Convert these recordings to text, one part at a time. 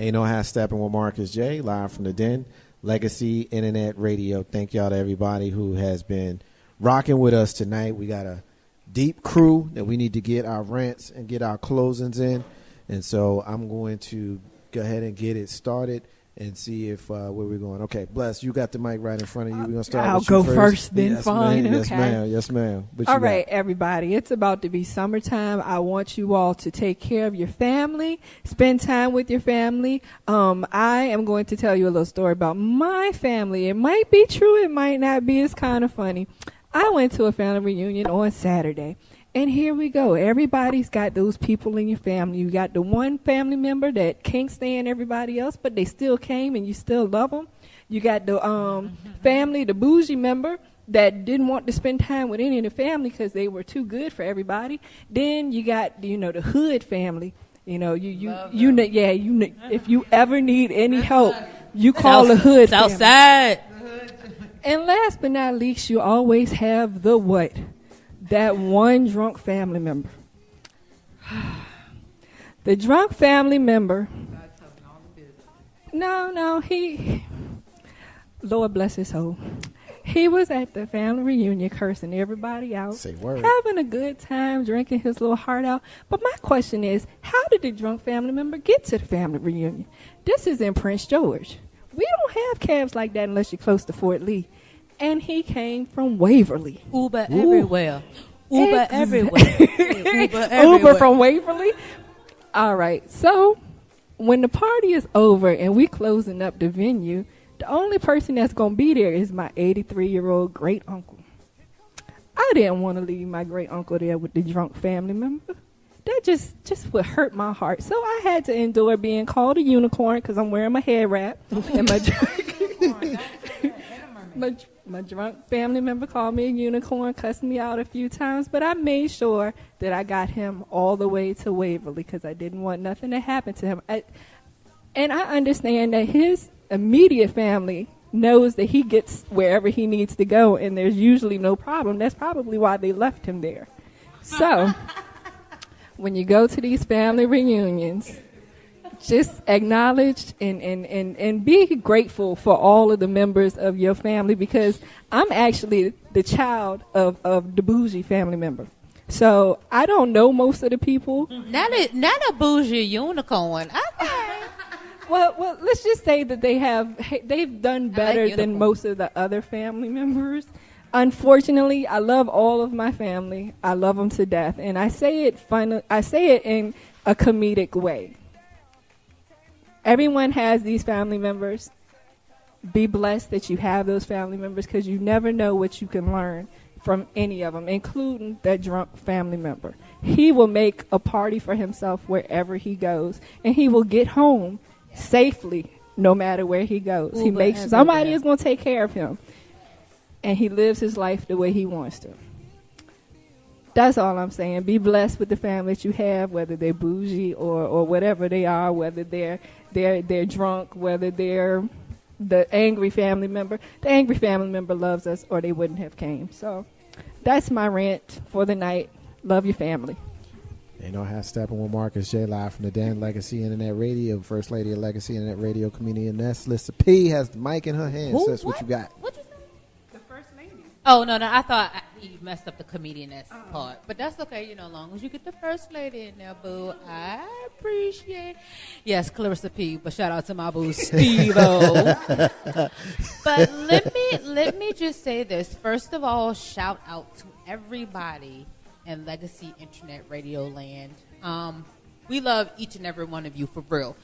Ain't no half stepping with Marcus J, live from the Den, Legacy Internet Radio. Thank y'all to everybody who has been rocking with us tonight. We got a deep crew that we need to get our rants and get our closings in. And so I'm going to go ahead and get it started and see if where we're going. Okay, Bless, you got the mic right in front of you. We're going to start with you I'll go first, then yes, fine. Ma'am. Okay. Yes, ma'am. Yes, ma'am. All right, everybody. It's about to be summertime. I want you all to take care of your family, spend time with your family. I am going to tell you a little story about my family. It might be true. It might not be. It's kind of funny. I went to a family reunion on Saturday. And here we go. Everybody's got those people in your family. You got the one family member that can't stand everybody else, but they still came and you still love them. You got the family, the bougie member that didn't want to spend time with any of the family because they were too good for everybody. Then you got, the hood family. If you ever need any help, you call the hood family. Southside. And last but not least, you always have the what? That one drunk family member. The drunk family member. No, Lord bless his soul. He was at the family reunion cursing everybody out. Say word. Having a good time, drinking his little heart out. But my question is, how did the drunk family member get to the family reunion? This is in Prince George. We don't have cabs like that unless you're close to Fort Lee. And he came from Waverly. Uber everywhere. Uber everywhere. Uber from Waverly. All right. So when the party is over and we closing up the venue, the only person that's going to be there is my 83-year-old great uncle. I didn't want to leave my great uncle there with the drunk family member. That just would hurt my heart. So I had to endure being called a unicorn because I'm wearing my head wrap and my drunk family member called me a unicorn, cussed me out a few times, but I made sure that I got him all the way to Waverly because I didn't want nothing to happen to him. And I understand that his immediate family knows that he gets wherever he needs to go, and there's usually no problem. That's probably why they left him there. So when you go to these family reunions, just acknowledge and be grateful for all of the members of your family because I'm actually the child of the bougie family member. So I don't know most of the people. Not a bougie unicorn. Okay. Well, let's just say that they've done better than most of the other family members. Unfortunately, I love all of my family. I love them to death, and I say it in a comedic way. Everyone has these family members. Be blessed that you have those family members because you never know what you can learn from any of them, including that drunk family member. He will make a party for himself wherever he goes, and he will get home safely no matter where he goes. He makes somebody is going to take care of him, and he lives his life the way he wants to. That's all I'm saying. Be blessed with the family that you have, whether they're bougie or whatever they are, whether they're drunk, whether they're the angry family member. The angry family member loves us or they wouldn't have came. So that's my rant for the night. Love your family. Ain't no half stepping with Marcus J, live from the Den, Legacy Internet Radio, First Lady of Legacy Internet Radio Community and Nest. Lisa P has the mic in her hand. Who? Says what you got. What you say? The first lady. Oh, no, I thought you messed up the comedian part. But that's okay, as long as you get the first lady in there, boo. I appreciate. Yes, Clarissa P, but shout out to my boo, Steve-O. But let me just say this. First of all, shout out to everybody in Legacy Internet Radio Land. We love each and every one of you for real.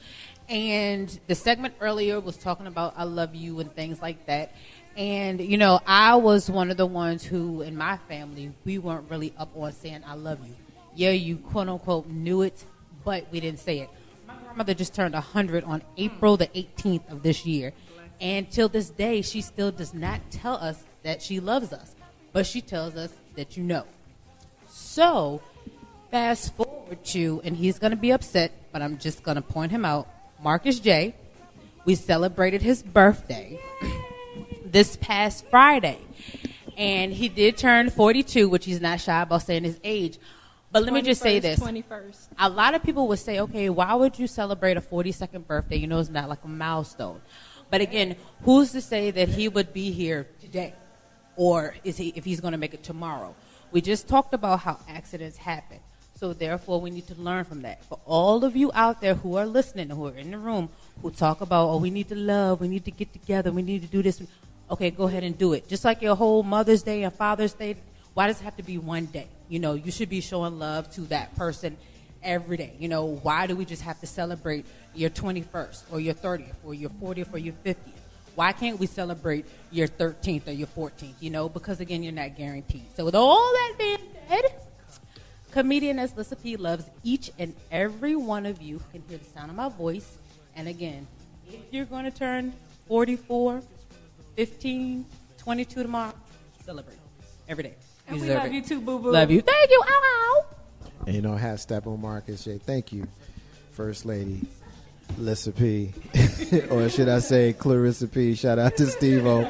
And the segment earlier was talking about I love you and things like that. And, I was one of the ones who, in my family, we weren't really up on saying I love you. Yeah, you quote-unquote knew it, but we didn't say it. My grandmother just turned 100 on April the 18th of this year. And till this day, she still does not tell us that she loves us. But she tells us that you know. So, fast forward to, and he's going to be upset, but I'm just going to point him out, Marcus J. We celebrated his birthday this past Friday. And he did turn 42, which he's not shy about saying his age. But let me just say this. 21st. A lot of people would say, okay, why would you celebrate a 42nd birthday? You know, it's not like a milestone. But again, who's to say that he would be here today? Or if he's going to make it tomorrow? We just talked about how accidents happen. So therefore, we need to learn from that. For all of you out there who are listening, who are in the room, who talk about, oh, we need to love, we need to get together, we need to do this. Okay, go ahead and do it. Just like your whole Mother's Day and Father's Day, why does it have to be one day? You know, you should be showing love to that person every day. You know, why do we just have to celebrate your 21st or your 30th or your 40th or your 50th? Why can't we celebrate your 13th or your 14th? You know, because, again, you're not guaranteed. So with all that being said, comedian as Lissa P loves each and every one of you who can hear the sound of my voice. And, again, if you're going to turn 44, 15, 22 tomorrow, celebrate every day. And we love you too, boo-boo. Love you. Thank you. Ow. And you know, have Steppin Marcus J. Thank you, First Lady Lissa P. Or should I say Clarissa P. Shout out to Steve-O.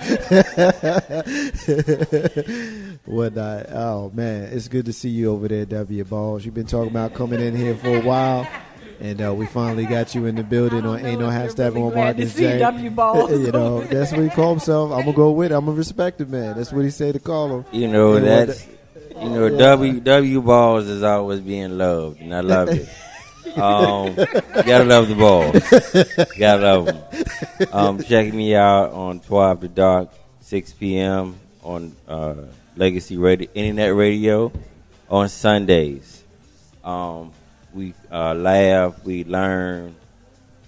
Whatnot. Oh, man. It's good to see you over there, W. Balls. You've been talking about coming in here for a while. And we finally got you in the building on Ain't No Half Steppin' on Marcus J. W. Balls. You know, that's what he called himself. I'm going to go with it. I'm a respected man. That's what he said to call him. You know, W Balls is always being loved, and I love it. Gotta love the balls. Gotta love them. Check me out on 12 After Dark, 6 p.m. on Legacy Radio, Internet Radio on Sundays. We laugh, we learn,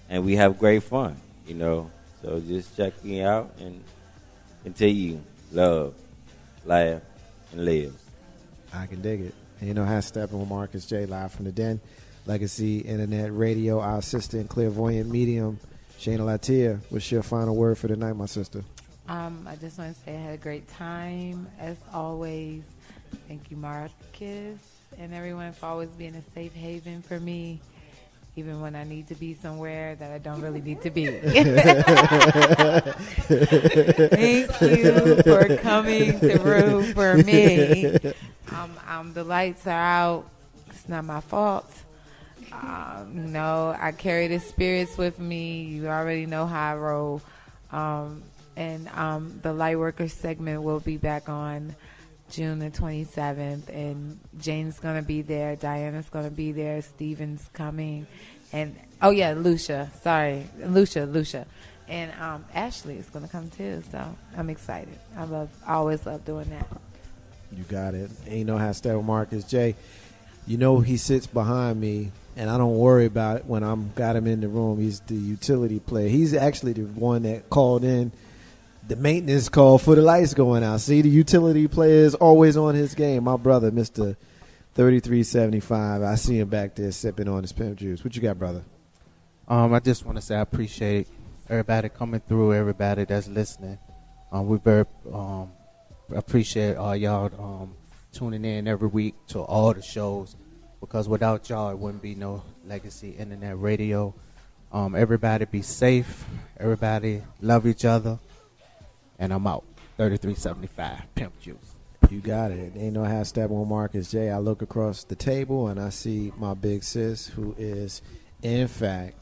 and we have great fun, you know. So just check me out and continue. Love, laugh, and live. I can dig it. And you know how Steppin with Marcus J. live from the Den. Legacy Internet Radio, our assistant, clairvoyant medium, Shayna Latia. What's your final word for the night, my sister? I just want to say I had a great time, as always. Thank you, Marcus, and everyone for always being a safe haven for me, even when I need to be somewhere that I don't really need to be. Thank you for coming through for me. The lights are out. It's not my fault. I carry the spirits with me. You already know how I roll. And the Lightworkers segment will be back on June the 27th. And Jane's going to be there. Diana's going to be there. Steven's coming. And, Lucia. Sorry. Lucia. And Ashley is going to come too. So I'm excited. I always love doing that. You got it. Ain't No How Steppin Marcus J. You know he sits behind me, and I don't worry about it when I'm got him in the room. He's the utility player. He's actually the one that called in the maintenance call for the lights going out. See, the utility player is always on his game. My brother, Mr. 3375. I see him back there sipping on his pimp juice. What you got, brother? I just want to say I appreciate everybody coming through, everybody that's listening. We very appreciate all y'all tuning in every week to all the shows, because without y'all, it wouldn't be no Legacy Internet Radio. Everybody be safe. Everybody love each other. And I'm out. 3375, Pimp Juice. You got it. Ain't No How Steppin with Marcus J. I look across the table and I see my big sis, who is, in fact,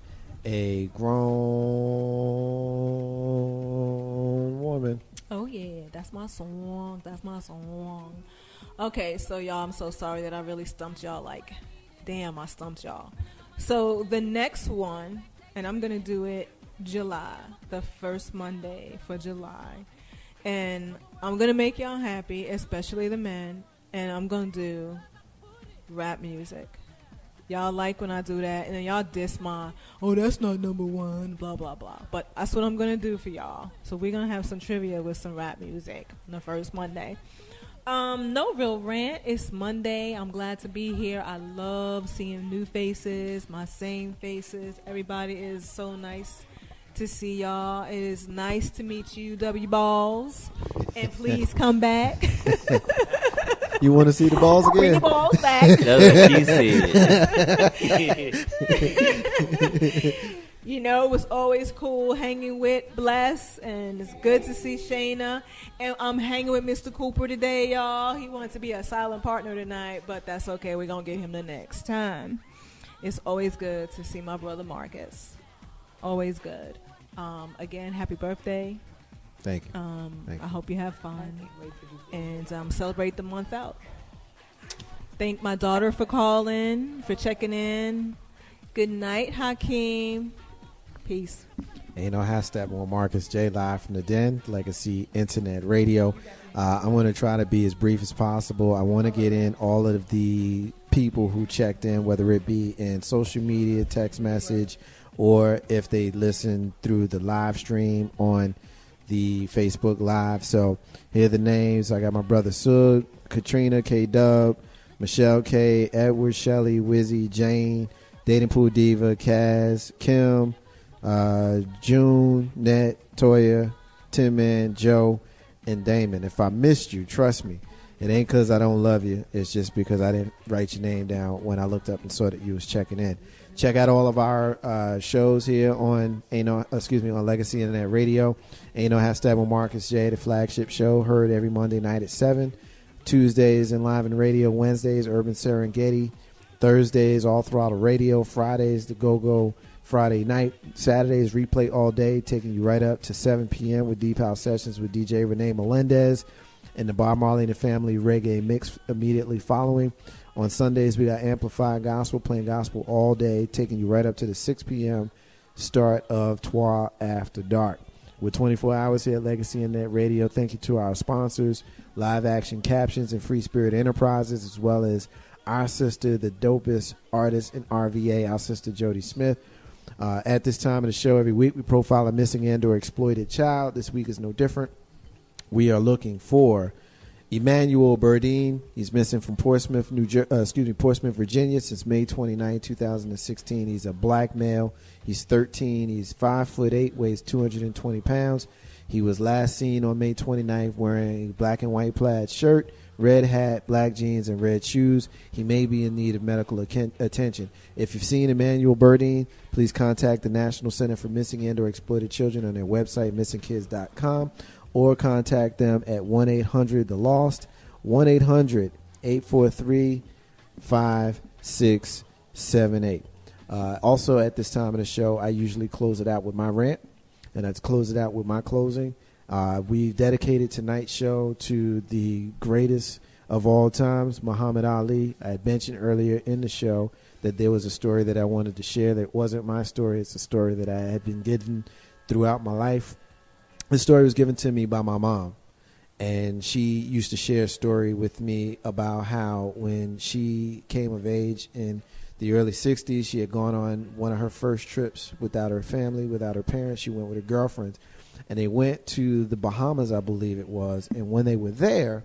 a grown woman. Oh, yeah. That's my song. Okay, so, y'all, I'm so sorry that I really stumped y'all. Like, damn, I stumped y'all. So, the next one, and I'm going to do it July, the first Monday for July. And I'm going to make y'all happy, especially the men. And I'm going to do rap music. Y'all like when I do that. And then y'all diss my, oh, that's not number one, blah, blah, blah. But that's what I'm going to do for y'all. So we're going to have some trivia with some rap music on the first Monday. No real rant. It's Monday. I'm glad to be here. I love seeing new faces, my same faces. Everybody is so nice to see y'all. It is nice to meet you, W Balls. And please come back. You want to see the balls again? Bring the balls back. That's what she said. You know, it was always cool hanging with Bless, and it's good to see Shayna. And I'm hanging with Mr. Cooper today, y'all. He wants to be a silent partner tonight, but that's okay. We're going to get him the next time. It's always good to see my brother Marcus. Always good. Again, happy birthday. Thank you. Thank I you. hope you have fun. And celebrate the month out. Thank my daughter for calling, for checking in. Good night, Hakeem. Peace. Ain't no hashtag on Marcus J live from the Den, Legacy Internet Radio. I'm going to try to be as brief as possible. I want to get in all of the people who checked in, whether it be in social media, text message, or if they listen through the live stream on the Facebook Live. So here are the names. I got my brother Sug, Katrina, K-Dub, Michelle K, Edward, Shelley, Wizzy, Jane, Dating Pool Diva, Kaz, Kim, June, Net, Toya, Tim Man, Joe, and Damon. If I missed you, trust me, it ain't because I don't love you. It's just because I didn't write your name down when I looked up and saw that you was checking in. Check out all of our shows here on on Legacy Internet Radio. Ain't no hashtag with Marcus J, the flagship show, heard every Monday night at 7. Tuesdays in Live and Radio. Wednesdays, Urban Serengeti. Thursdays, All Throttle Radio. Fridays, the Go-Go Friday night. Saturdays, replay all day, taking you right up to 7 p.m. with Deep House Sessions with DJ Renee Melendez and the Bob Marley and the Family Reggae Mix immediately following. On Sundays, we got Amplified Gospel, playing gospel all day, taking you right up to the 6 p.m. start of Twa After Dark. We're 24 hours here at Legacy Internet Radio. Thank you to our sponsors, Live Action Captions and Free Spirit Enterprises, as well as our sister, the dopest artist in RVA, our sister Jody Smith. At this time of the show every week, we profile a missing and or exploited child. This week is no different. We are looking for Emmanuel Burdine. He's missing from Portsmouth, Portsmouth, Virginia since May 29, 2016. He's a black male. He's 13. He's 5'8", weighs 220 pounds. He was last seen on May 29th wearing a black and white plaid shirt, red hat, black jeans, and red shoes. He may be in need of medical attention. If you've seen Emmanuel Burdine, please contact the National Center for Missing and or Exploited Children on their website, missingkids.com, or contact them at 1-800-THE-LOST, 1-800-843-5678. Also, at this time of the show, I usually close it out with my rant, and I'd close it out with my closing. We've dedicated tonight's show to the greatest of all times, Muhammad Ali. I had mentioned earlier in the show that there was a story that I wanted to share that wasn't my story. It's a story that I had been given throughout my life. The story was given to me by my mom, and she used to share a story with me about how when she came of age in the early 60s, she had gone on one of her first trips without her family, without her parents. She went with her girlfriends, and they went to the Bahamas, I believe it was. And when they were there,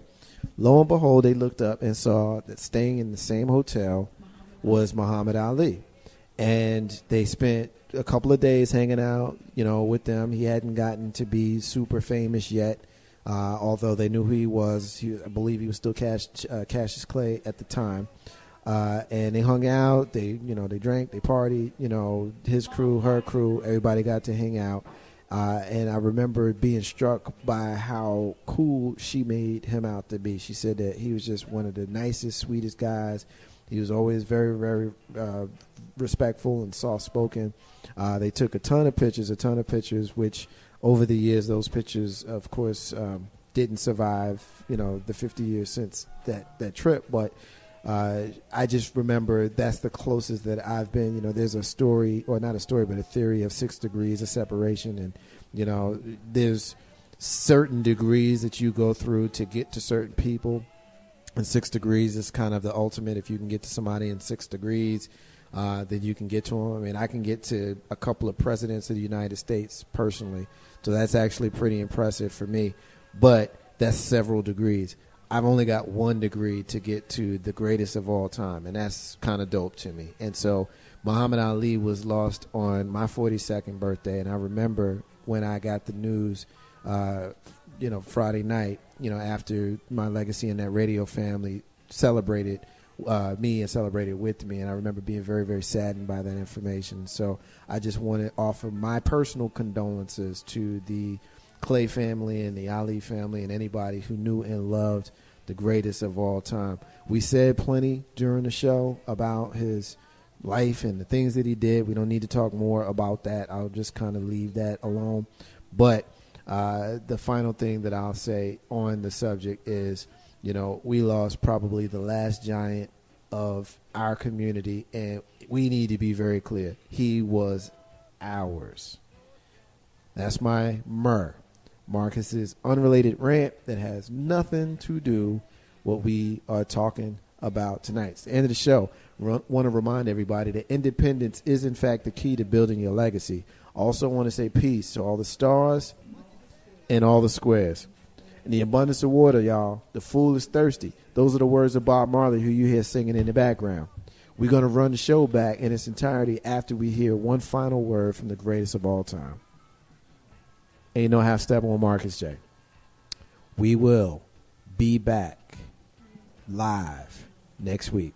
lo and behold, they looked up and saw that staying in the same hotel was Muhammad Ali. And they spent a couple of days hanging out, with them. He hadn't gotten to be super famous yet, although they knew who he was. I believe he was still Cassius Clay at the time. And they hung out. They drank, they partied. His crew, her crew, everybody got to hang out. And I remember being struck by how cool she made him out to be. She said that he was just one of the nicest, sweetest guys. He was always very, very respectful and soft-spoken. They took a ton of pictures, which over the years, those pictures, of course, didn't survive, the 50 years since that trip. But I just remember that's the closest that I've been. There's a story, or not a story, but a theory of 6 degrees of separation. And, there's certain degrees that you go through to get to certain people. And 6 degrees is kind of the ultimate. If you can get to somebody in 6 degrees, then you can get to them. I mean, I can get to a couple of presidents of the United States personally. So that's actually pretty impressive for me. But that's several degrees. I've only got 1 degree to get to the greatest of all time, and that's kind of dope to me. And so Muhammad Ali was lost on my 42nd birthday, and I remember when I got the news, Friday night, after my Legacy and that radio family celebrated me and celebrated with me, and I remember being very, very saddened by that information. So I just want to offer my personal condolences to the Clay family and the Ali family and anybody who knew and loved the greatest of all time. We said plenty during the show about his life and the things that he did. We don't need to talk more about that. I'll just kind of leave that alone. But the final thing that I'll say on the subject is, we lost probably the last giant of our community, and we need to be very clear. He was ours. That's my Marcus's unrelated rant that has nothing to do what we are talking about tonight. It's the end of the show. Want to remind everybody that independence is, in fact, the key to building your legacy. Also want to say peace to all the stars and all the squares. And the abundance of water, y'all. The fool is thirsty. Those are the words of Bob Marley, who you hear singing in the background. We're going to run the show back in its entirety after we hear one final word from the greatest of all time. Ain't no half step on Marcus J. We will be back live next week.